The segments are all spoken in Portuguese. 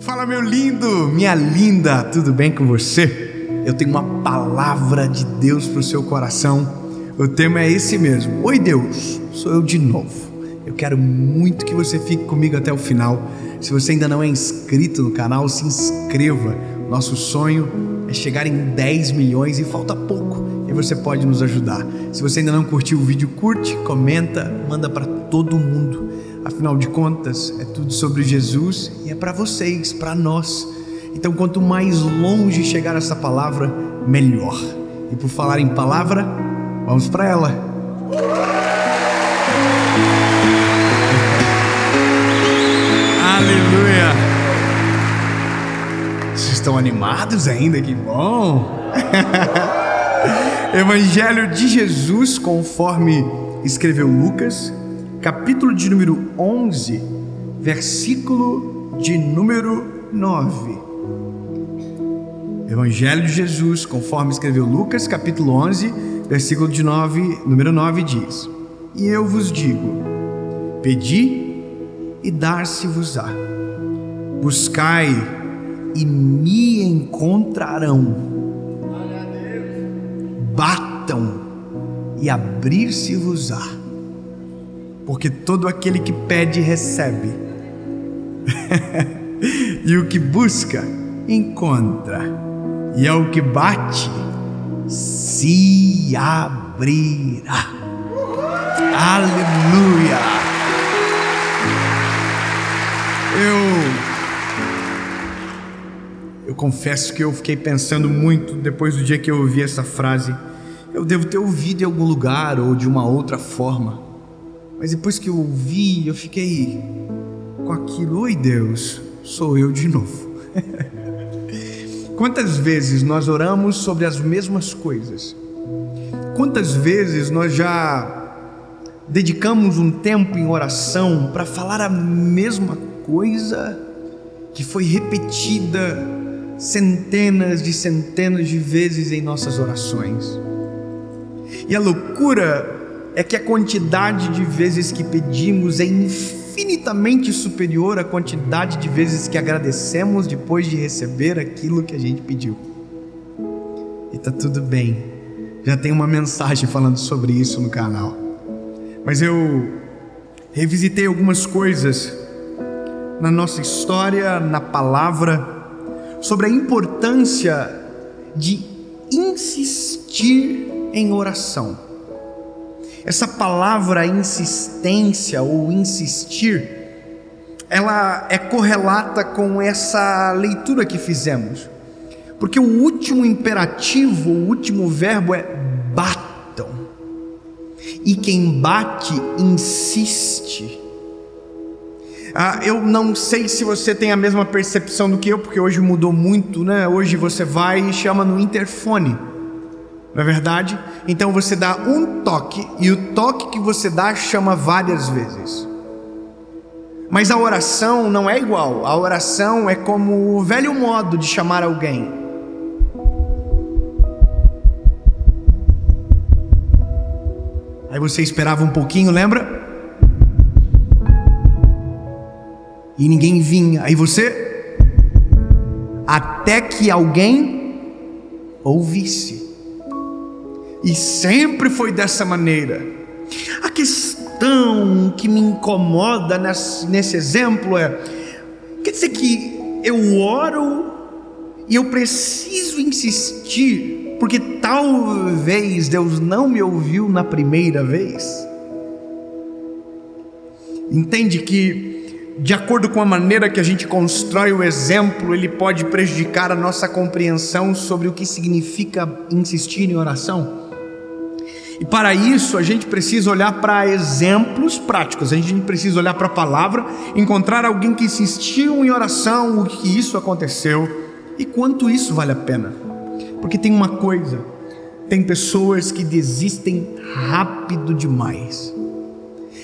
Fala, meu lindo, minha linda, tudo bem com você? Eu tenho uma palavra de Deus para o seu coração. O tema é esse mesmo. Oi, Deus, sou eu de novo. Eu quero muito que você fique comigo até o final. Se você ainda não é inscrito no canal, se inscreva. Nosso sonho é chegar em 10 milhões e falta pouco. E você pode nos ajudar. Se você ainda não curtiu o vídeo, curte, comenta, manda para todo mundo. Afinal de contas, é tudo sobre Jesus e é para vocês, para nós. Então, quanto mais longe chegar essa palavra, melhor. E por falar em palavra, vamos para ela. Aleluia! Vocês estão animados ainda? Que bom! Evangelho de Jesus, conforme escreveu Lucas, capítulo de número 11, versículo de número 9. Evangelho de Jesus, conforme escreveu Lucas, capítulo 11, versículo de número 9 diz: E eu vos digo, pedi e dar-se-vos-á, buscai e me encontrarão, batam e abrir-se-vos-á. Porque todo aquele que pede, recebe. E o que busca, encontra. E ao que bate, se abrirá. Aleluia! Eu confesso que eu fiquei pensando muito depois do dia que eu ouvi essa frase. Eu devo ter ouvido em algum lugar ou de uma outra forma. Mas depois que eu ouvi, eu fiquei com aquilo. Oi, Deus, sou eu de novo. Quantas vezes nós oramos sobre as mesmas coisas? Quantas vezes nós já dedicamos um tempo em oração para falar a mesma coisa que foi repetida centenas de vezes em nossas orações? E a loucura é que a quantidade de vezes que pedimos é infinitamente superior à quantidade de vezes que agradecemos depois de receber aquilo que a gente pediu. E tá tudo bem, já tem uma mensagem falando sobre isso no canal. Mas eu revisitei algumas coisas na nossa história, na palavra, sobre a importância de insistir em oração. Essa palavra insistência ou insistir, ela é correlata com essa leitura que fizemos, porque o último imperativo, o último verbo é batam, e quem bate insiste. Eu não sei se você tem a mesma percepção do que eu, porque hoje mudou muito, né? Hoje você vai e chama no interfone, não é verdade? Então você dá um toque, e o toque que você dá chama várias vezes. Mas a oração não é igual. A oração é como o velho modo de chamar alguém. Aí você esperava um pouquinho, lembra? E ninguém vinha. Aí você, até que alguém ouvisse. E sempre foi dessa maneira. A questão que me incomoda nesse exemplo quer dizer que eu oro e eu preciso insistir, porque talvez Deus não me ouviu na primeira vez. Entende que, de acordo com a maneira que a gente constrói o exemplo, ele pode prejudicar a nossa compreensão sobre o que significa insistir em oração? E para isso a gente precisa olhar para exemplos práticos, a gente precisa olhar para a palavra, encontrar alguém que insistiu em oração, o que isso aconteceu e quanto isso vale a pena. Porque tem uma coisa, tem pessoas que desistem rápido demais,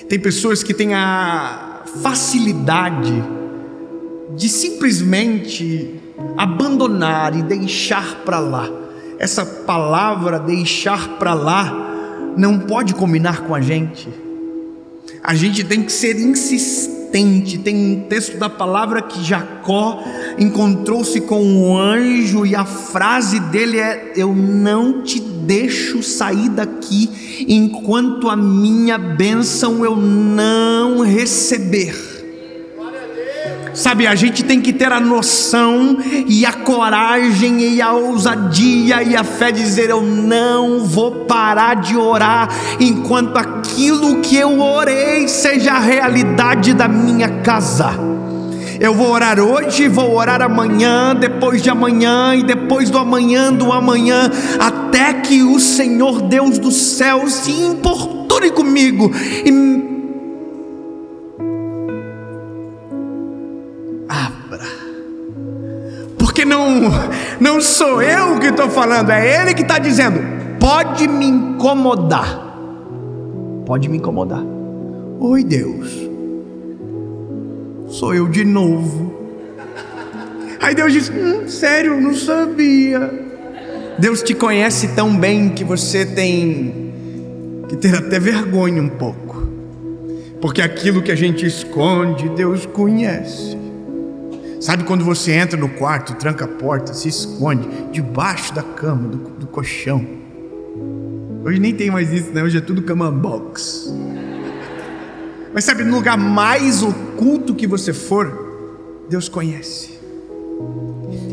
tem pessoas que têm a facilidade de simplesmente abandonar e deixar para lá. Essa palavra deixar para lá não pode combinar com a gente. A gente tem que ser insistente persistente. Tem um texto da palavra que Jacó encontrou-se com um anjo e a frase dele é: eu não te deixo sair daqui enquanto a minha bênção eu não receber. Sabe, a gente tem que ter a noção e a coragem e a ousadia e a fé de dizer: eu não vou parar de orar enquanto aquilo que eu orei seja a realidade da minha casa. Eu vou orar hoje, vou orar amanhã, depois de amanhã e depois do amanhã, até que o Senhor Deus do céu se importune comigo e porque não sou eu que estou falando, é Ele que está dizendo: pode me incomodar, pode me incomodar. Oi Deus, sou eu de novo. Aí Deus diz: sério, não sabia. Deus te conhece tão bem que você tem que ter até vergonha um pouco, porque aquilo que a gente esconde, Deus conhece. Sabe quando você entra no quarto, tranca a porta, se esconde debaixo da cama, do colchão? Hoje nem tem mais isso, né? Hoje é tudo cama box. Mas sabe, no lugar mais oculto que você for, Deus conhece.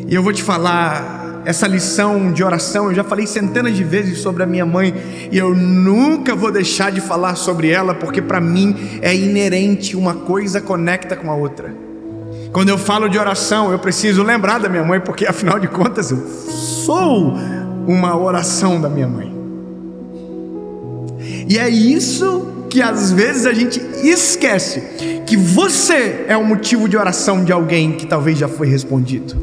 E eu vou te falar, essa lição de oração, eu já falei centenas de vezes sobre a minha mãe, e eu nunca vou deixar de falar sobre ela, porque para mim é inerente, uma coisa conecta com a outra. Quando eu falo de oração, eu preciso lembrar da minha mãe, porque afinal de contas eu sou uma oração da minha mãe. E é isso que às vezes a gente esquece, que você é um motivo de oração de alguém que talvez já foi respondido.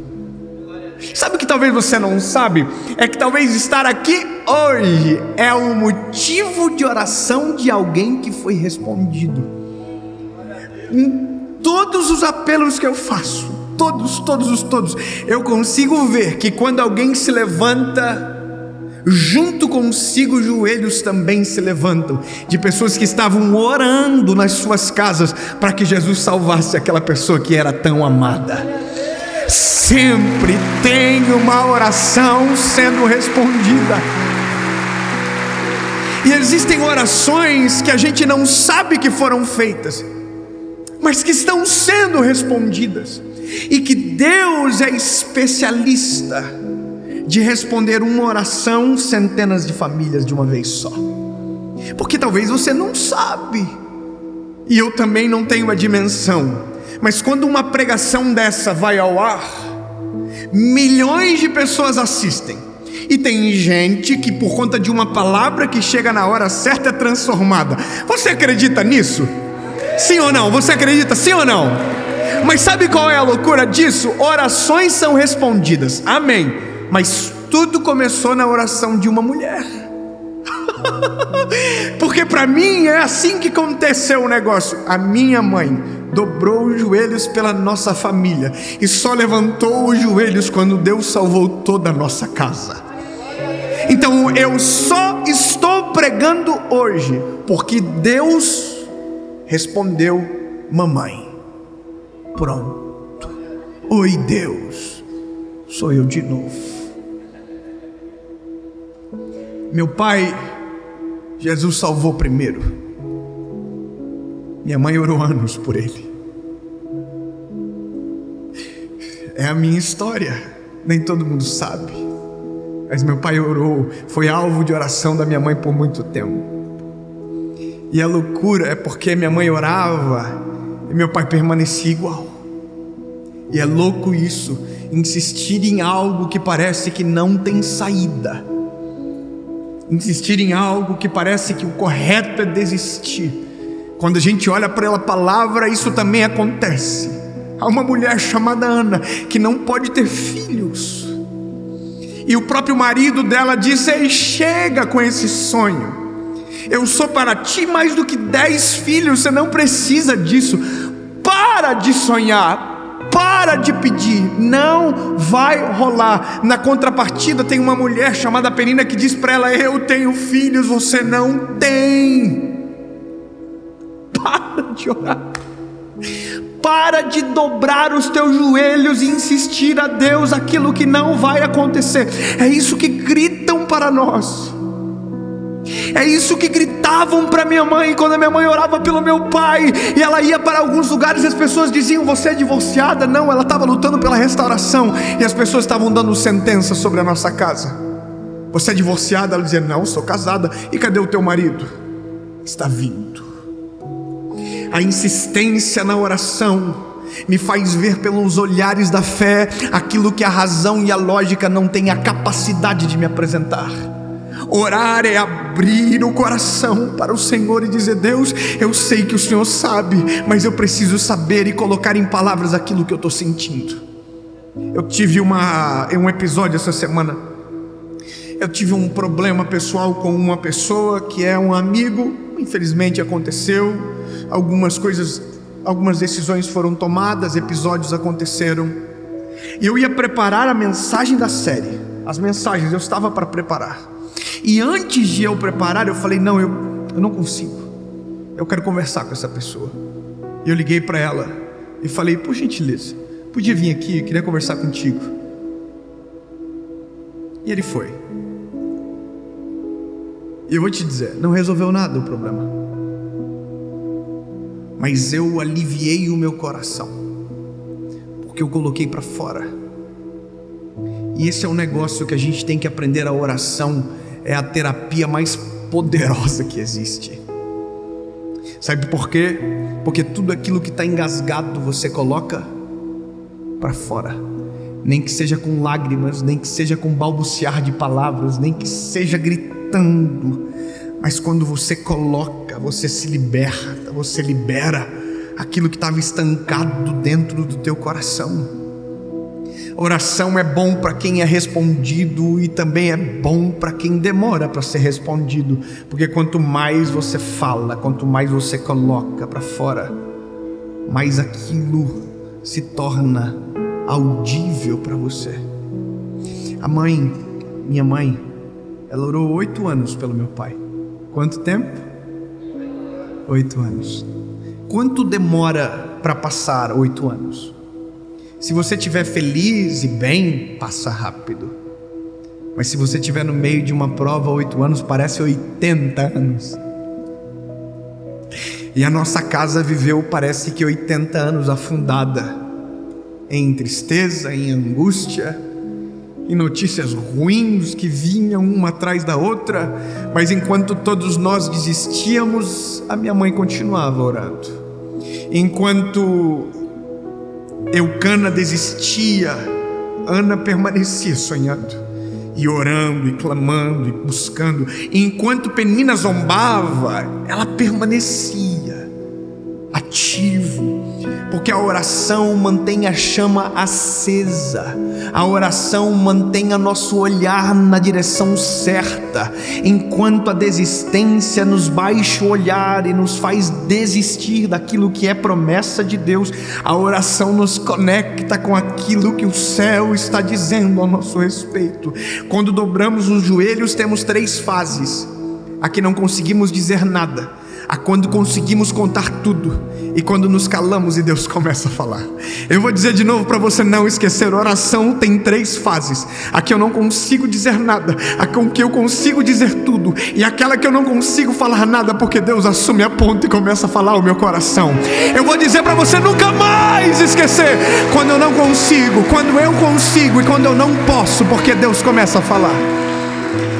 Sabe o que talvez você não sabe? É que talvez estar aqui hoje é um motivo de oração de alguém que foi respondido. Todos os apelos que eu faço, todos, eu consigo ver que quando alguém se levanta, junto consigo os joelhos também se levantam, de pessoas que estavam orando nas suas casas para que Jesus salvasse aquela pessoa que era tão amada. Sempre tem uma oração sendo respondida. E existem orações que a gente não sabe que foram feitas, mas que estão sendo respondidas, e que Deus é especialista de responder uma oração centenas de famílias de uma vez só. Porque talvez você não sabe, e eu também não tenho a dimensão, mas quando uma pregação dessa vai ao ar, milhões de pessoas assistem, e tem gente que por conta de uma palavra que chega na hora certa é transformada. Você acredita nisso? Sim ou não? Você acredita sim ou não? Mas sabe qual é a loucura disso? Orações são respondidas, amém, mas tudo começou na oração de uma mulher. Porque para mim é assim que aconteceu o negócio. A minha mãe dobrou os joelhos pela nossa família e só levantou os joelhos quando Deus salvou toda a nossa casa. Então eu só estou pregando hoje porque Deus respondeu mamãe. Pronto. Oi Deus, sou eu de novo. Meu pai, Jesus salvou primeiro. Minha mãe orou anos por ele. É a minha história, nem todo mundo sabe, mas meu pai orou, foi alvo de oração da minha mãe por muito tempo. E a loucura é porque minha mãe orava e meu pai permanecia igual. E é louco isso, insistir em algo que parece que não tem saída, insistir em algo que parece que o correto é desistir. Quando a gente olha para a palavra, isso também acontece. Há uma mulher chamada Ana que não pode ter filhos, e o próprio marido dela disse: ei, chega com esse sonho, eu sou para ti mais do que 10 filhos, você não precisa disso. Para de sonhar, para de pedir, não vai rolar. Na contrapartida tem uma mulher chamada Penina que diz para ela: eu tenho filhos, você não tem. Para de orar. Para de dobrar os teus joelhos e insistir a Deus aquilo que não vai acontecer. É isso que gritam para nós. É isso que gritavam para minha mãe quando a minha mãe orava pelo meu pai. E ela ia para alguns lugares e as pessoas diziam: você é divorciada? Não, ela estava lutando pela restauração. E as pessoas estavam dando sentença sobre a nossa casa. Você é divorciada? Ela dizia: não, sou casada. E cadê o teu marido? Está vindo. A insistência na oração me faz ver pelos olhares da fé aquilo que a razão e a lógica não têm a capacidade de me apresentar. Orar é abrir o coração para o Senhor e dizer: Deus, eu sei que o Senhor sabe, mas eu preciso saber e colocar em palavras aquilo que eu estou sentindo. Eu tive um episódio essa semana. Eu tive um problema pessoal com uma pessoa que é um amigo. Infelizmente aconteceu. Algumas decisões foram tomadas, episódios aconteceram. E eu ia preparar a mensagem da série. As mensagens eu estava para preparar. E antes de eu preparar, eu falei: não, eu não consigo. Eu quero conversar com essa pessoa. E eu liguei para ela e falei: por gentileza, podia vir aqui, eu queria conversar contigo. E ele foi. E eu vou te dizer, não resolveu nada o problema, mas eu aliviei o meu coração, porque eu coloquei para fora. E esse é um negócio que a gente tem que aprender. A oração é a terapia mais poderosa que existe. Sabe por quê? Porque tudo aquilo que está engasgado você coloca para fora. Nem que seja com lágrimas, nem que seja com balbuciar de palavras, nem que seja gritando. Mas quando você coloca, você se liberta, você libera aquilo que estava estancado dentro do teu coração. Oração é bom para quem é respondido e também é bom para quem demora para ser respondido, porque quanto mais você fala, quanto mais você coloca para fora, mais aquilo se torna audível para você. Minha mãe, ela orou 8 anos pelo meu pai. Quanto tempo? 8 anos. Quanto demora para passar 8 anos? Se você estiver feliz e bem, passa rápido. Mas se você estiver no meio de uma prova, 8 anos parece 80 anos. E a nossa casa viveu, parece que 80 anos afundada em tristeza, em angústia, em notícias ruins que vinham uma atrás da outra. Mas enquanto todos nós desistíamos, a minha mãe continuava orando. Enquanto Eucana desistia, Ana permanecia sonhando e orando e clamando e buscando. E enquanto Penina zombava, ela permanecia ativo, porque a oração mantém a chama acesa. A oração mantém nosso olhar na direção certa, enquanto a desistência nos baixa o olhar e nos faz desistir daquilo que é promessa de Deus. A oração nos conecta com aquilo que o céu está dizendo ao nosso respeito. Quando dobramos os joelhos, temos 3 fases: a que não conseguimos dizer nada, a quando conseguimos contar tudo, e quando nos calamos e Deus começa a falar. Eu vou dizer de novo para você não esquecer: oração tem 3 fases: a que eu não consigo dizer nada, a com que eu consigo dizer tudo, e aquela que eu não consigo falar nada, porque Deus assume a ponta e começa a falar o meu coração. Eu vou dizer para você nunca mais esquecer: quando eu não consigo, quando eu consigo e quando eu não posso, porque Deus começa a falar.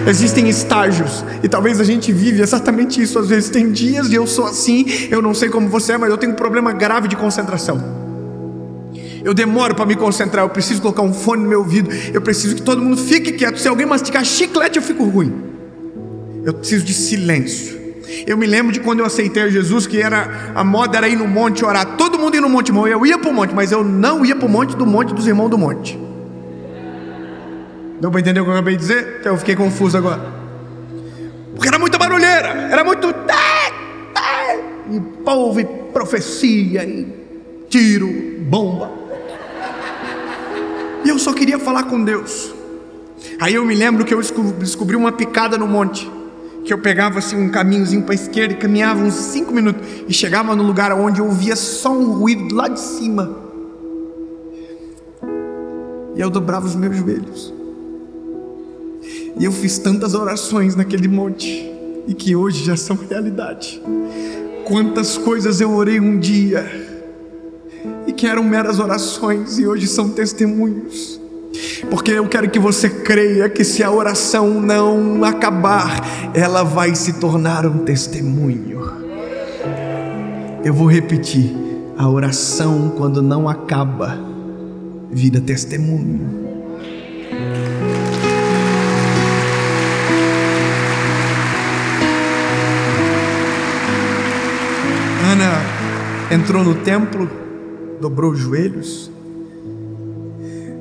Existem estágios, e talvez a gente vive exatamente isso. Às vezes tem dias e eu sou assim. Eu não sei como você é, mas eu tenho um problema grave de concentração. Eu demoro para me concentrar. Eu preciso colocar um fone no meu ouvido. Eu preciso que todo mundo fique quieto. Se alguém mastigar chiclete, eu fico ruim. Eu preciso de silêncio. Eu me lembro de quando eu aceitei Jesus, que a moda era ir no monte orar. Todo mundo ia no monte, irmão. Eu ia para o monte, mas eu não ia para o monte dos irmãos do monte. Deu para entender o que eu acabei de dizer? Eu fiquei confuso agora. Porque era muita barulheira, era muito e povo, e profecia, e tiro, bomba. E eu só queria falar com Deus. Aí eu me lembro que eu descobri uma picada no monte, que eu pegava assim um caminhozinho para a esquerda e caminhava uns 5 minutos e chegava no lugar onde eu ouvia só um ruído lá de cima. E eu dobrava os meus joelhos. E eu fiz tantas orações naquele monte e que hoje já são realidade. Quantas coisas eu orei um dia e que eram meras orações e hoje são testemunhos. Porque eu quero que você creia que se a oração não acabar, ela vai se tornar um testemunho. Eu vou repetir: a oração, quando não acaba, vira testemunho. Ana entrou no templo, dobrou os joelhos.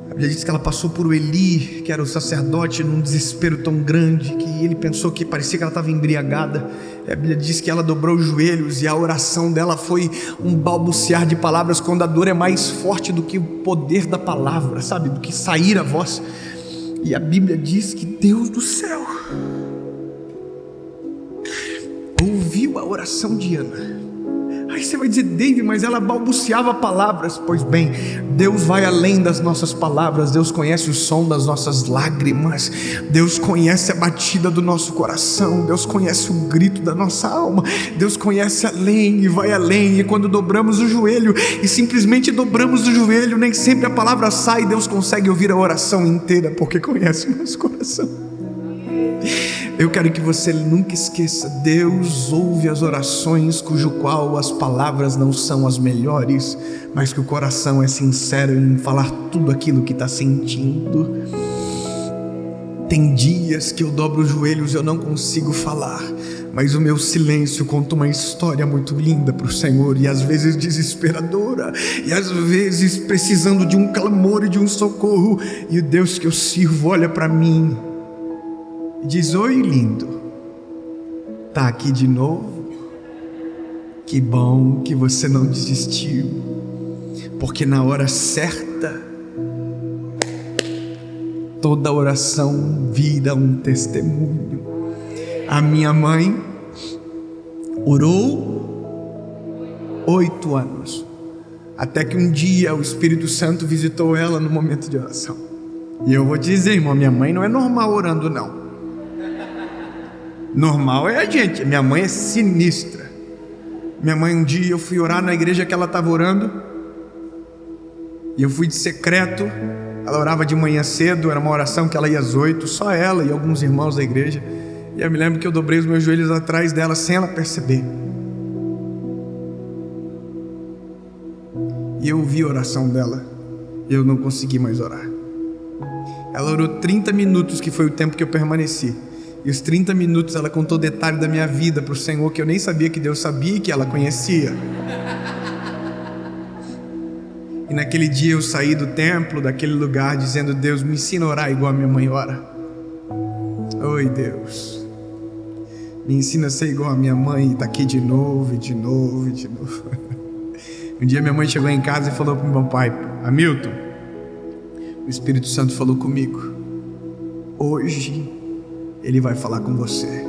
A Bíblia diz que ela passou por Eli, que era o sacerdote, num desespero tão grande que ele pensou que parecia que ela estava embriagada. A Bíblia diz que ela dobrou os joelhos e a oração dela foi um balbuciar de palavras, quando a dor é mais forte do que o poder da palavra, sabe, do que sair a voz. E a Bíblia diz que Deus do céu ouviu a oração de Ana. Aí você vai dizer: David, mas ela balbuciava palavras. Pois bem, Deus vai além das nossas palavras. Deus conhece o som das nossas lágrimas. Deus conhece a batida do nosso coração. Deus conhece o grito da nossa alma. Deus conhece além e vai além. E quando dobramos o joelho e simplesmente dobramos o joelho, nem sempre a palavra sai. Deus consegue ouvir a oração inteira, porque conhece o nosso coração. Eu quero que você nunca esqueça: Deus ouve as orações cujo qual as palavras não são as melhores, mas que o coração é sincero em falar tudo aquilo que está sentindo. Tem dias que eu dobro os joelhos e eu não consigo falar, mas o meu silêncio conta uma história muito linda para o Senhor, e às vezes desesperadora, e às vezes precisando de um clamor e de um socorro. E o Deus que eu sirvo olha para mim e diz: oi, lindo, tá aqui de novo? Que bom que você não desistiu, porque na hora certa toda oração vira um testemunho. A minha mãe orou 8 anos, até que um dia o Espírito Santo visitou ela no momento de oração. E eu vou te dizer, irmão, minha mãe não é normal orando, não. Normal é a gente, minha mãe é sinistra. Minha mãe, um dia eu fui orar na igreja que ela estava orando, e eu fui de secreto. Ela orava de manhã cedo, era uma oração que ela ia às 8, só ela e alguns irmãos da igreja. E eu me lembro que eu dobrei os meus joelhos atrás dela sem ela perceber, e eu ouvi a oração dela e eu não consegui mais orar. Ela orou 30 minutos, que foi o tempo que eu permaneci. E os 30 minutos ela contou detalhe da minha vida para o Senhor, que eu nem sabia que Deus sabia e que ela conhecia. E naquele dia eu saí do templo, daquele lugar, dizendo: Deus, me ensina a orar igual a minha mãe ora. Oi, Deus, me ensina a ser igual a minha mãe. E está aqui de novo, e de novo, e de novo. Um dia minha mãe chegou em casa e falou para o meu pai: Hamilton, o Espírito Santo falou comigo, hoje Ele vai falar com você.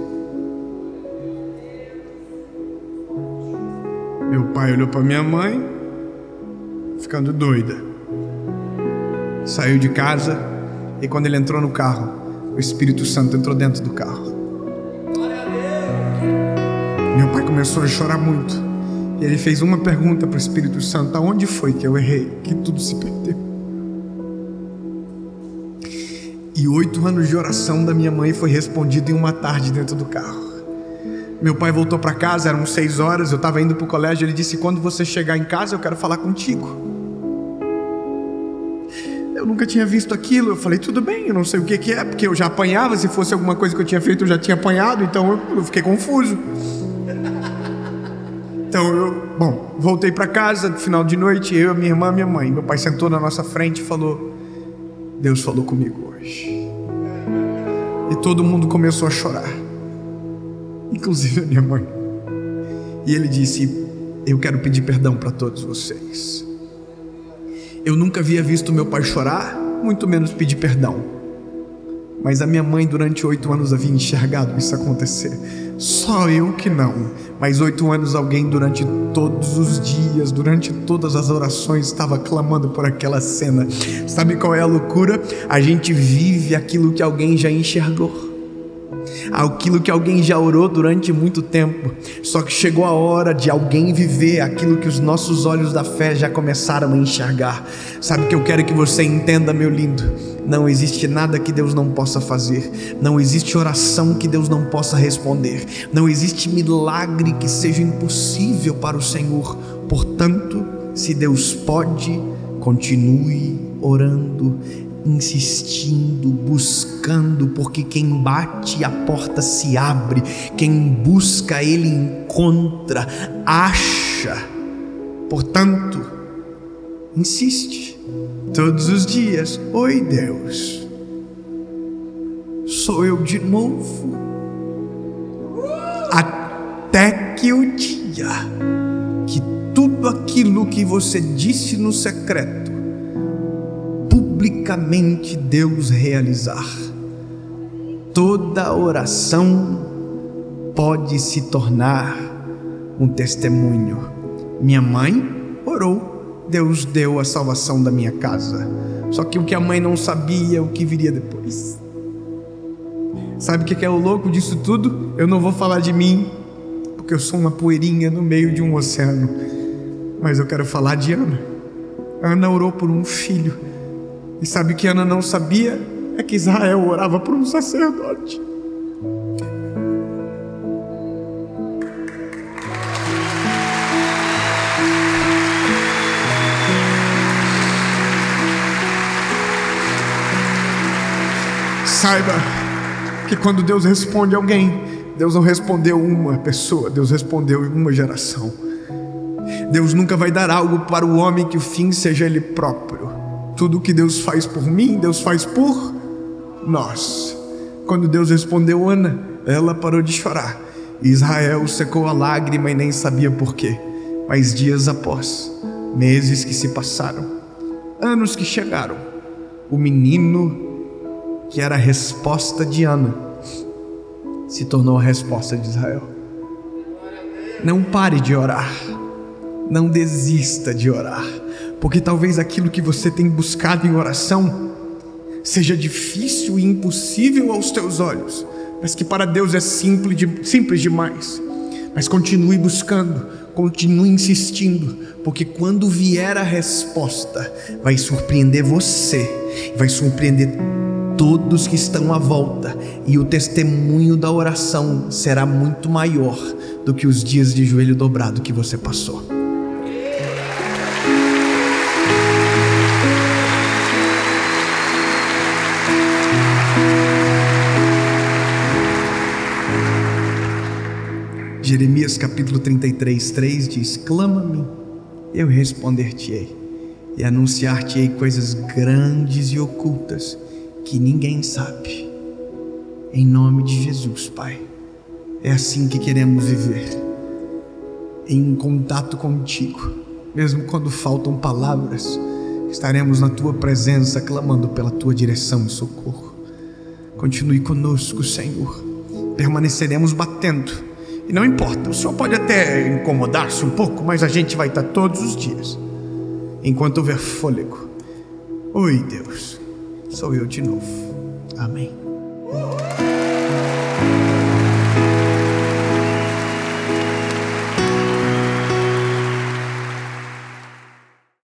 Meu pai olhou para minha mãe, ficando doida. Saiu de casa, e quando ele entrou no carro, o Espírito Santo entrou dentro do carro. Meu pai começou a chorar muito, e ele fez uma pergunta para o Espírito Santo: aonde foi que eu errei, que tudo se perdeu? E 8 anos de oração da minha mãe foi respondido em uma tarde dentro do carro. Meu pai voltou para casa, eram 6 horas, eu estava indo para o colégio. Ele disse: quando você chegar em casa eu quero falar contigo. Eu nunca tinha visto aquilo. Eu falei: tudo bem, eu não sei o que é, porque eu já apanhava. Se fosse alguma coisa que eu tinha feito, eu já tinha apanhado. Então eu fiquei confuso. Então eu voltei para casa no final de noite, eu, minha irmã, minha mãe. Meu pai sentou na nossa frente e falou: Deus falou comigo hoje. E todo mundo começou a chorar, inclusive a minha mãe. E ele disse: eu quero pedir perdão para todos vocês. Eu nunca havia visto meu pai chorar, muito menos pedir perdão. Mas a minha mãe durante 8 anos havia enxergado isso acontecer. Só eu que não. Mas 8 anos alguém durante todos os dias, durante todas as orações, estava clamando por aquela cena. Sabe qual é a loucura? A gente vive aquilo que alguém já enxergou, aquilo que alguém já orou durante muito tempo. Só que chegou a hora de alguém viver aquilo que os nossos olhos da fé já começaram a enxergar. Sabe o que eu quero que você entenda, meu lindo? Não existe nada que Deus não possa fazer. Não existe oração que Deus não possa responder. Não existe milagre que seja impossível para o Senhor. Portanto, se Deus pode, continue orando, insistindo, buscando, porque quem bate a porta se abre, quem busca ele encontra, acha. Portanto, insiste todos os dias. Oi, Deus, sou eu de novo, até que o dia que tudo aquilo que você disse no secreto publicamente Deus realizar. Toda oração pode se tornar um testemunho. Minha mãe orou, Deus deu a salvação da minha casa. Só que o que a mãe não sabia é o que viria depois. Sabe o que é o louco disso tudo? Eu não vou falar de mim, porque eu sou uma poeirinha no meio de um oceano, mas eu quero falar de Ana. Ana orou por um filho. E sabe o que Ana não sabia? É que Israel orava por um sacerdote. Saiba que quando Deus responde a alguém, Deus não respondeu uma pessoa, Deus respondeu uma geração. Deus nunca vai dar algo para o homem que o fim seja Ele próprio. Tudo que Deus faz por mim, Deus faz por nós. Quando Deus respondeu Ana, ela parou de chorar. Israel secou a lágrima e nem sabia por quê. Mas dias após, meses que se passaram, anos que chegaram, o menino que era a resposta de Ana se tornou a resposta de Israel. Não pare de orar. Não desista de orar. Porque talvez aquilo que você tem buscado em oração seja difícil e impossível aos teus olhos, mas que para Deus é simples demais. Mas continue buscando, continue insistindo, porque quando vier a resposta, vai surpreender você, vai surpreender todos que estão à volta, e o testemunho da oração será muito maior do que os dias de joelho dobrado que você passou. Jeremias capítulo 33:3 diz: clama-me, eu responder-te-ei, e anunciar-te-ei coisas grandes e ocultas que ninguém sabe. Em nome de Jesus, Pai, é assim que queremos viver, em contato contigo. Mesmo quando faltam palavras, estaremos na tua presença clamando pela tua direção e socorro. Continue conosco, Senhor, permaneceremos batendo. E não importa, o Senhor pode até incomodar-se um pouco, mas a gente vai estar todos os dias, enquanto houver fôlego. Oi, Deus, sou eu de novo. Amém.